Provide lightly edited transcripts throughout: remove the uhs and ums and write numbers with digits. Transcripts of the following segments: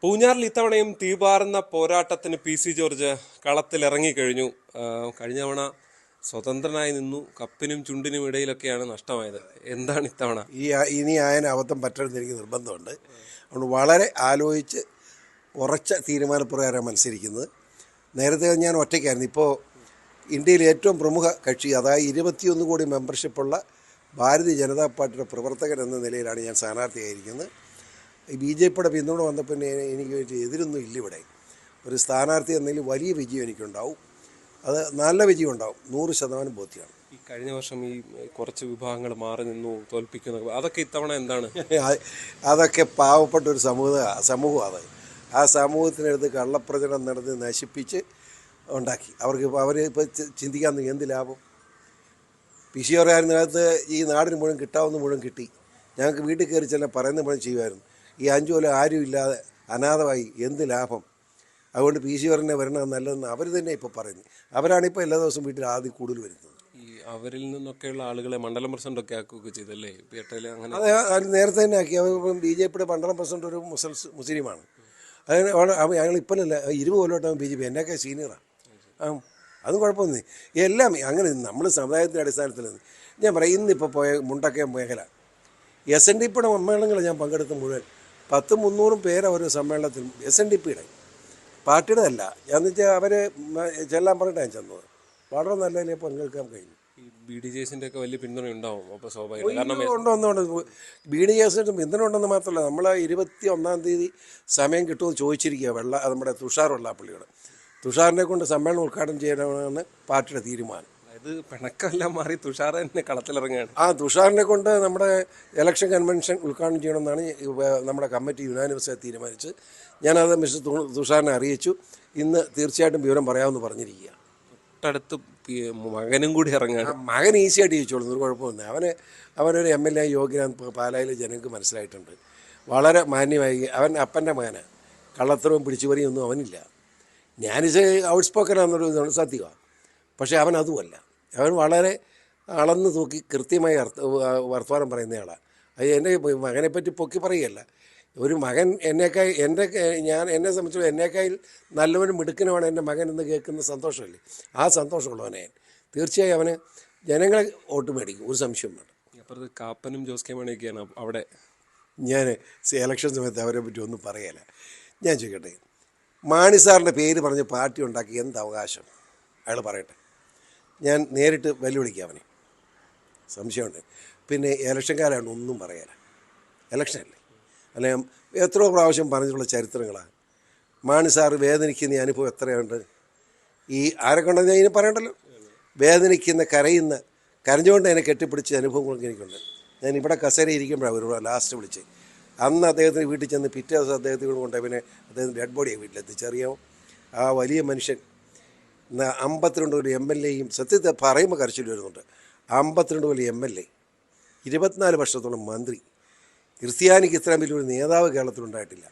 പൂഞ്ഞാറിൽ ഇത്തവണയും തീപാറുന്ന പോരാട്ടത്തിന് P C George കളത്തിലിറങ്ങിക്കഴിഞ്ഞു. കഴിഞ്ഞ തവണ സ്വതന്ത്രനായി നിന്നു. കപ്പിനും ചുണ്ടിനും ഇടയിലൊക്കെയാണ് നഷ്ടമായത്. എന്താണ് ഇത്തവണ? ഇനി ആയതിന് അബദ്ധം പറ്റരുതെന്ന് എനിക്ക് നിർബന്ധമുണ്ട്. അതുകൊണ്ട് വളരെ ആലോചിച്ച് ഉറച്ച തീരുമാനപ്രകാരം മത്സരിക്കുന്നത്. നേരത്തെ ഞാൻ ഒറ്റയ്ക്കായിരുന്നു. ഇപ്പോൾ ഇന്ത്യയിലെ ഏറ്റവും പ്രമുഖ കക്ഷി, അതായത് 21 കോടി മെമ്പർഷിപ്പുള്ള ഭാരതീയ ജനതാ പാർട്ടിയുടെ പ്രവർത്തകൻ എന്ന നിലയിലാണ് ഞാൻ സ്ഥാനാർത്ഥിയായിരിക്കുന്നത്. ബി ജെ പിയുടെ പിന്തുണ വന്നപ്പോൾ എനിക്ക് എതിരൊന്നും ഇല്ല. ഇവിടെ ഒരു സ്ഥാനാർത്ഥി എന്നതിൽ വലിയ വിജയം എനിക്കുണ്ടാവും. അത് നല്ല വിജയം ഉണ്ടാവും, 100% ബോധ്യമാണ്. ഈ കഴിഞ്ഞ വർഷം ഈ കുറച്ച് വിഭാഗങ്ങൾ മാറി നിന്നു തോൽപ്പിക്കുന്ന അതൊക്കെ ഇത്തവണ എന്താണ്? അതൊക്കെ പാവപ്പെട്ട ഒരു സമൂഹം അത്. ആ സമൂഹത്തിനടുത്ത് കള്ളപ്രചരണം നടന്ന് നശിപ്പിച്ച് ഉണ്ടാക്കി. അവരിപ്പോൾ ചിന്തിക്കാൻ എന്ത് ലാഭം? പിശിയോറായിരുന്നകത്ത് ഈ നാടിന് മുഴുവൻ കിട്ടാവുന്ന മുഴുവൻ കിട്ടി. ഞങ്ങൾക്ക് വീട്ടിൽ കയറി ചെല്ലാം പറയുന്ന മുഴുവൻ ചെയ്യുമായിരുന്നു. ഈ 5 കൊല്ലം ആരും ഇല്ലാതെ അനാഥമായി എന്ത് ലാഭം? അതുകൊണ്ട് പി സി ഓറിനെ വരണം നല്ലതെന്ന് അവർ തന്നെ ഇപ്പോൾ പറയുന്നത്. അവരാണിപ്പോൾ എല്ലാ ദിവസവും വീട്ടിൽ ആദ്യം കൂടുതൽ വരുന്നത്. ഈ അവരിൽ നിന്നൊക്കെയുള്ള ആളുകളെ മണ്ഡലം പ്രസിഡൻ്റൊക്കെ ആക്കുകയൊക്കെ ചെയ്തല്ലേ പേട്ടയിൽ? അങ്ങനെ അത് നേരത്തെ തന്നെ ആക്കി. അവർ ബി ജെ പിയുടെ മണ്ഡലം പ്രസിഡന്റ് ഒരു മുസ്ലിമാണ്. അതിന് ഞങ്ങൾ ഇപ്പോഴല്ല 20 കൊല്ലമായിട്ടാണ് ബി ജെ പി. എന്നൊക്കെ സീനിയറാണ്. അതും കുഴപ്പമൊന്നും എല്ലാം അങ്ങനെ നമ്മൾ സമുദായത്തിൻ്റെ അടിസ്ഥാനത്തിൽ ഞാൻ പറയാം. ഇന്നിപ്പോൾ പോയ മുണ്ടക്കയം മേഖല SNDP സമ്മേളനങ്ങൾ ഞാൻ പങ്കെടുത്ത മുഴുവൻ 300 പേര് ഒരു സമ്മേളനത്തിൽ SNDPയുടെ പാർട്ടിയുടെ അല്ല. എന്ന് വെച്ചാൽ അവർ ചെല്ലാൻ പറഞ്ഞിട്ടാണ് ചെന്നത്. വളരെ നല്ല പങ്കെടുക്കാൻ കഴിഞ്ഞു. ഈ BDJസിൻ്റെ ഒക്കെ വലിയ പിന്തുണ ഉണ്ടാവും. അപ്പോൾ സ്വാഭാവികം ഉണ്ടോന്നുകൊണ്ട് BDJസിൻ്റെ പിന്തുണ ഉണ്ടെന്ന് മാത്രമല്ല, നമ്മൾ 21-ാം തീയതി സമയം കിട്ടുമെന്ന് ചോദിച്ചിരിക്കുക. നമ്മുടെ തുഷാർ വെള്ളാപ്പള്ളിയോട്. തുഷാറിനെ കൊണ്ട് സമ്മേളനം ഉദ്ഘാടനം ചെയ്യണമെന്നാണ് പാർട്ടിയുടെ തീരുമാനം. അതായത് പിണക്കെല്ലാം മാറി തുഷാർ തന്നെ കളത്തിലിറങ്ങുകയാണ്. തുഷാറിനെ കൊണ്ട് നമ്മുടെ ഇലക്ഷൻ കൺവെൻഷൻ ഉദ്ഘാടനം ചെയ്യണമെന്നാണ് നമ്മുടെ കമ്മിറ്റി യുനാനിമസായി തീരുമാനിച്ച്. ഞാനത് മിസ്റ്റർ തുഷാറിനെ അറിയിച്ചു. ഇന്ന് തീർച്ചയായിട്ടും വിവരം പറയാമെന്ന് പറഞ്ഞിരിക്കുക. തൊട്ടടുത്ത് മകനും കൂടി ഇറങ്ങുകയാണ്. മകൻ ഈസിയായിട്ട് ജയിച്ചോളും, ഒരു കുഴപ്പമൊന്നും. അവനൊരു MLA യോഗ്യനാണ് പാലായിലെ ജനങ്ങൾക്ക് മനസ്സിലായിട്ടുണ്ട്. വളരെ മാന്യമായി. അവൻ അപ്പൻ്റെ മകന്. കള്ളത്തരവും പിടിച്ചുപറിയൊന്നും അവനില്ല. ഞാനിത് ഔട്ട് സ്പോക്കനാണെന്നൊരു സത്യമാണ്. പക്ഷേ അവൻ അതുമല്ല. അവൻ വളരെ അളന്ന് തൂക്കി കൃത്യമായി വർത്തമാനം പറയുന്നയാളാണ്. അത് എൻ്റെ മകനെപ്പറ്റി പൊക്കി പറയുകയല്ല. ഒരു മകൻ എന്നെ സംബന്ധിച്ചുള്ള എന്നേക്കാൾ നല്ലവനും മിടുക്കനുമാണ് എൻ്റെ മകൻ എന്ന് കേൾക്കുന്ന സന്തോഷമല്ലേ? ആ സന്തോഷമുള്ളവനെ തീർച്ചയായും അവന് ജനങ്ങളെ വോട്ട് മേടിക്കും, ഒരു സംശയം വേണ്ട. അപ്പുറത്ത് കാപ്പനും ജോസ് കെ മാണിയൊക്കെയാണ് അവിടെ. ഞാൻ ഇലക്ഷൻ സമയത്ത് അവരെ പറ്റി ഒന്നും പറയല. ഞാൻ ചോദിക്കട്ടെ, മാണി സാറിൻ്റെ പേര് പറഞ്ഞ് പാർട്ടി ഉണ്ടാക്കി എന്ത് അവകാശം? അയാൾ പറയട്ടെ. ഞാൻ നേരിട്ട് വെല്ലുവിളിക്കുക അവനെ. സംശയമുണ്ട്. പിന്നെ ഇലക്ഷൻകാരാണ് ഒന്നും പറയാല. ഇലക്ഷനല്ലേ? അല്ലെ എത്രയോ പ്രാവശ്യം പറഞ്ഞിട്ടുള്ള ചരിത്രങ്ങളാണ്. മാണി സാറ് വേദനിക്കുന്ന അനുഭവം എത്രയുണ്ട്? ഈ ആരൊക്കെ ഉണ്ടെന്ന് ഞാൻ ഇനി പറയണ്ടല്ലോ. വേദനിക്കുന്ന കരഞ്ഞുകൊണ്ട് അതിനെ കെട്ടിപ്പിടിച്ച അനുഭവങ്ങളൊക്കെ എനിക്കുണ്ട്. ഞാൻ ഇവിടെ കസേര ഇരിക്കുമ്പോഴാണ് ഒരു ലാസ്റ്റ് വിളിച്ച്. അന്ന് അദ്ദേഹത്തിന് വീട്ടിൽ ചെന്ന് പിറ്റേ ദിവസം അദ്ദേഹത്തിന് കൊണ്ട് പിന്നെ അദ്ദേഹത്തിന് ഡെഡ് ബോഡിയാണ് വീട്ടിലെത്തിച്ചറിയാമോ? ആ വലിയ മനുഷ്യൻ 52 കൊല്ലം MLAയും സത്യത്തെ പറയുമ്പോൾ കരച്ചിൽ വരുന്നുണ്ട്. 52 കൊല്ലം MLA, 24 വർഷത്തോളം മന്ത്രി. ക്രിസ്ത്യാനിക്ക് ഇത്രയും വലിയൊരു നേതാവ് കേരളത്തിലുണ്ടായിട്ടില്ല.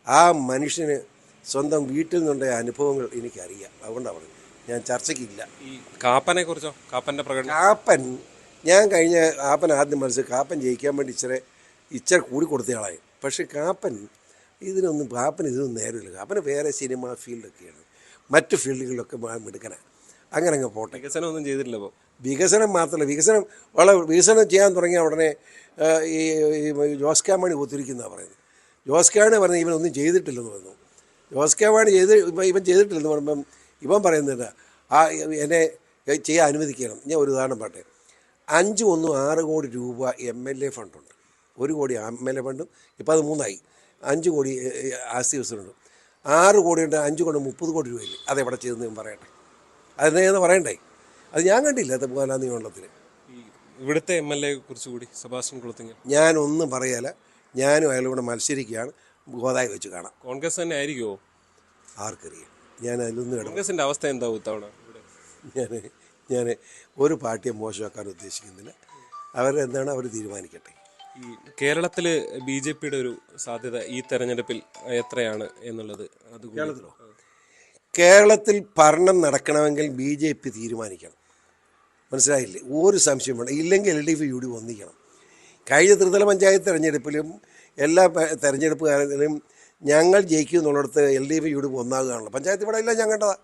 ആ മനുഷ്യന് സ്വന്തം വീട്ടിൽ നിന്നുണ്ടായ അനുഭവങ്ങൾ എനിക്കറിയാം. അതുകൊണ്ടാണ് പറഞ്ഞത്. ഞാൻ ചർച്ചയ്ക്കില്ല. ഈ കാപ്പനെ കുറിച്ചോ? കാപ്പൻ്റെ പ്രകടനം? ഞാൻ കഴിഞ്ഞ കാപ്പൻ ആദ്യം മനസ്സിൽ കാപ്പൻ ജയിക്കാൻ വേണ്ടി ഇച്ചിരി കൂടി കൊടുത്തയാളായി. പക്ഷേ കാപ്പൻ ഇതിനൊന്നും നേരമില്ല. കാപ്പന് വേറെ സിനിമ ഫീൽഡൊക്കെയാണ്, മറ്റു ഫീൽഡുകളിലൊക്കെ എടുക്കാനാണ്. അങ്ങനെ അങ്ങ് പോട്ടെ. വികസനമൊന്നും ചെയ്തിട്ടില്ല. അപ്പോൾ വികസനം മാത്രമല്ല, വികസനം ചെയ്യാൻ തുടങ്ങിയ ഉടനെ ഈ ജോസ് കെ മാണി ഒത്തിരിക്കുന്നതാണ് പറയുന്നത്. ജോസ് കെ മാണി പറഞ്ഞ് ഇവനൊന്നും ചെയ്തിട്ടില്ലെന്ന് പറഞ്ഞു. ജോസ് കെ മാണി ഇവൻ ചെയ്തിട്ടില്ലെന്ന് പറയുമ്പം ഇവൻ പറയുന്നില്ല എന്നെ ചെയ്യാൻ അനുവദിക്കണം. ഞാൻ ഒരു ഉദാഹരണം പറട്ടെ. 6 കോടി രൂപ MLA ഫണ്ടുണ്ട്. 1 കോടി MLA ഫണ്ടും ഇപ്പോൾ അത് 3 ആയി. 5 കോടി ആസ്തി വികസനമുണ്ട്. 6 കോടിയുണ്ട്. 5 കൊണ്ട് 30 കോടി രൂപയില്ലേ? അതെവിടെ ചെയ്തെന്ന് ഞാൻ പറയട്ടെ. അതെന്ന് പറയണ്ടേ? അത് ഞാൻ കണ്ടില്ല അത് പോകാനാ നിയമത്തിൽ. ഇവിടുത്തെ MLA കുറിച്ച് കൂടി സെബാസ്റ്റ്യൻ കുളത്തിങ്കൽ. ഞാനൊന്നും പറയല. ഞാനും അയാളും കൂടെ മത്സരിക്കുകയാണ്. ഗോദായി വെച്ച് കാണാം. കോൺഗ്രസ് തന്നെ ആയിരിക്കുമോ? ആർക്കറിയാം. ഞാൻ അതിലൊന്നും കോൺഗ്രസിൻ്റെ അവസ്ഥ എന്താവും ഇത്തവണ? ഞാൻ ഒരു പാർട്ടിയെ മോശമാക്കാൻ ഉദ്ദേശിക്കുന്നില്ല. അവരെന്താണ് അവർ തീരുമാനിക്കട്ടെ. ഈ കേരളത്തിൽ BJPയുടെ ഒരു സാധ്യത ഈ തെരഞ്ഞെടുപ്പിൽ എത്രയാണ് എന്നുള്ളത്? അത് കേരളത്തിൽ ഭരണം നടക്കണമെങ്കിൽ BJP തീരുമാനിക്കണം. മനസ്സിലായില്ലേ? ഒരു സംശയം വേണം. ഇല്ലെങ്കിൽ LDF UD ഒന്നിക്കണം. കഴിഞ്ഞ ത്രിതല പഞ്ചായത്ത് തെരഞ്ഞെടുപ്പിലും എല്ലാ തെരഞ്ഞെടുപ്പുകാരിലും ഞങ്ങൾ ജയിക്കും എന്നുള്ളിടത്ത് LDF UDF ഒന്നാകുകയാണല്ലോ. പഞ്ചായത്ത് ഇവിടെ ഇല്ല, ഞാൻ കണ്ടതാ.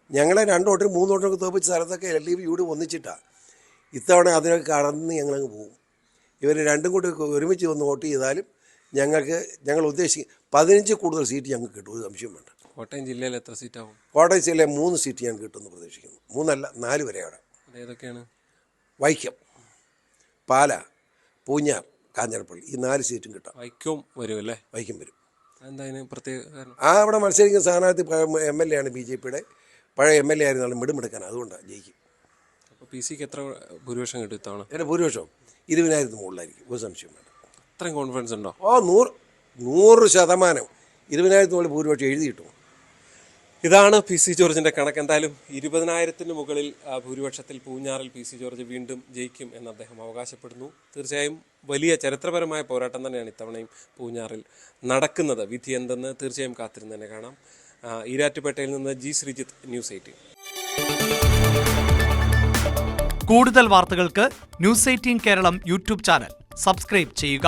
ഞങ്ങളെ 2 വോട്ടിനും 3 വോട്ടിനൊക്കെ തോപ്പിച്ച സ്ഥലത്തൊക്കെ LDF UDF ഒന്നിച്ചിട്ടാണ്. ഇത്തവണ അതിനൊക്കെ കടന്ന് ഞങ്ങളങ്ങ് പോകും. ഇവർ രണ്ടും കൂടി ഒരുമിച്ച് വന്ന് വോട്ട് ചെയ്താലും ഞങ്ങൾ ഉദ്ദേശിക്കും 15 കൂടുതൽ സീറ്റ് ഞങ്ങൾക്ക് കിട്ടും, ഒരു സംശയം വേണ്ട. കോട്ടയം ജില്ലയിൽ എത്ര സീറ്റാവും? കോട്ടയം ജില്ലയിൽ 3 സീറ്റ് ഞാൻ കിട്ടുമെന്ന് പ്രതീക്ഷിക്കുന്നു. 3 അല്ല 4 വരെ അവിടെ. ഏതൊക്കെയാണ്? വൈക്കം, പാല, പൂഞ്ഞാർ, കാഞ്ഞിരപ്പള്ളി, ഈ 4 സീറ്റും കിട്ടാം. വൈക്കം വരും അല്ലേ? വൈക്കം വരും. എന്താ അതിന് പ്രത്യേക കാരണം? അവിടെ മത്സരിക്കുന്ന സ്ഥാനാർത്ഥി MLA ആണ്, BJPയുടെ പഴയ MLA ആയിരുന്നാലും മിടുമെടുക്കാൻ, അതുകൊണ്ടാണ് ജയിക്കും. അപ്പോൾ PC ക്ക് എത്ര ഭൂരിപക്ഷം കിട്ടും ഇത്തവണ? എൻ്റെ ഭൂരിപക്ഷം 20,000 മുകളിലായിരിക്കും, ഒരു സംശയം വേണ്ട. അത്രയും കോൺഫിഡൻസ് ഉണ്ടോ? 100% 20,000 മുകളിൽ ഭൂരിപക്ഷം എഴുതി കിട്ടും. ഇതാണ് PC ജോർജിൻ്റെ കണക്ക്. എന്തായാലും 20,000 മുകളിൽ ഭൂരിപക്ഷത്തിൽ പൂഞ്ഞാറിൽ PC ജോർജ് വീണ്ടും ജയിക്കും എന്ന് അദ്ദേഹം അവകാശപ്പെടുന്നു. തീർച്ചയായും വലിയ ചരിത്രപരമായ പോരാട്ടം തന്നെയാണ് ഇത്തവണയും പൂഞ്ഞാറിൽ നടക്കുന്നത്. വിധി എന്തെന്ന് തീർച്ചയായും കാത്തിരുന്ന് തന്നെ കാണാം. ഈരാറ്റുപേട്ടയിൽ നിന്ന് G. ശ്രീജിത്ത്, News 18. കൂടുതൽ വാർത്തകൾക്ക് News 18 Keralam YouTube channel subscribe ചെയ്യുക.